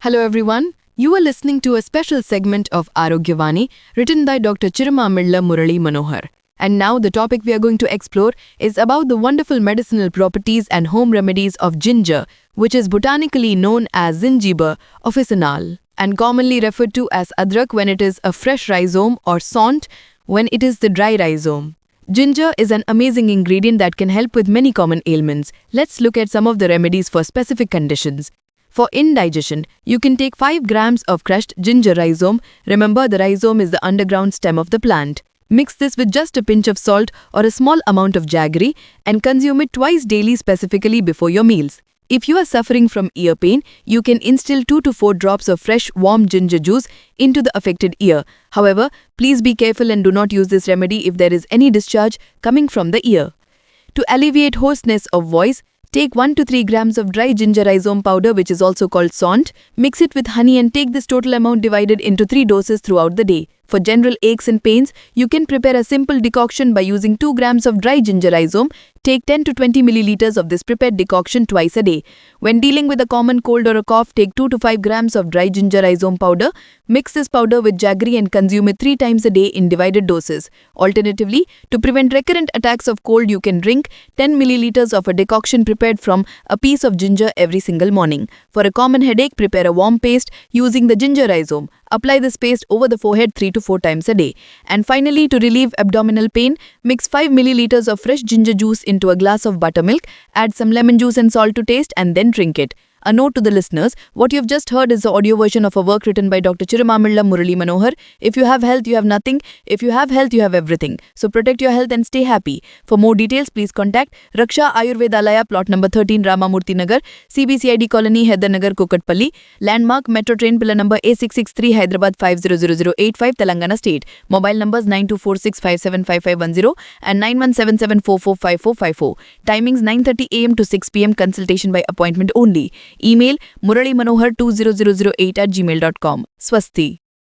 Hello everyone, you are listening to a special segment of Arogyavani written by Dr. Chirumamilla Murali Manohar. And now the topic we are going to explore is about the wonderful medicinal properties and home remedies of ginger, which is botanically known as zingiber officinale and commonly referred to as adrak when it is a fresh rhizome or sont when it is the dry rhizome. Ginger is an amazing ingredient that can help with many common ailments. Let's look at some of the remedies for specific conditions. For indigestion, you can take 5 grams of crushed ginger rhizome. Remember, the rhizome is the underground stem of the plant. Mix this with just a pinch of salt or a small amount of jaggery and consume it twice daily, specifically before your meals. If you are suffering from ear pain, you can instill 2 to 4 drops of fresh warm ginger juice into the affected ear. However, please be careful and do not use this remedy if there is any discharge coming from the ear. To alleviate hoarseness of voice, take 1 to 3 grams of dry ginger rhizome powder, which is also called sont. Mix it with honey and take this total amount divided into 3 doses throughout the day. For general aches and pains, you can prepare a simple decoction by using 2 grams of dry ginger rhizome. Take 10 to 20 milliliters of this prepared decoction twice a day. When dealing with a common cold or a cough, take 2 to 5 grams of dry ginger rhizome powder. Mix this powder with jaggery and consume it 3 times a day in divided doses. Alternatively, to prevent recurrent attacks of cold, you can drink 10 milliliters of a decoction prepared from a piece of ginger every single morning. For a common headache, prepare a warm paste using the ginger rhizome. Apply this paste over the forehead 3 to 4 times a day. And finally, to relieve abdominal pain, mix 5 milliliters of fresh ginger juice into a glass of buttermilk, add some lemon juice and salt to taste, and then drink it. A note to the listeners, what you have just heard is the audio version of a work written by Dr. Chirumamilla Murali Manohar. If you have health, you have nothing. If you have health, you have everything. So protect your health and stay happy. For more details, please contact Raksha Ayurvedalaya, plot number 13, Ramamurthy Nagar, CBCID Colony, Hydernagar, Kukatpally. Landmark, Metro Train Pillar number A663, Hyderabad 500085, Telangana State. Mobile numbers 9246575510 and 9177445454. Timings 9:30 am to 6 pm. Consultation by appointment only. Email muralimanohar2008@gmail.com. Swasti.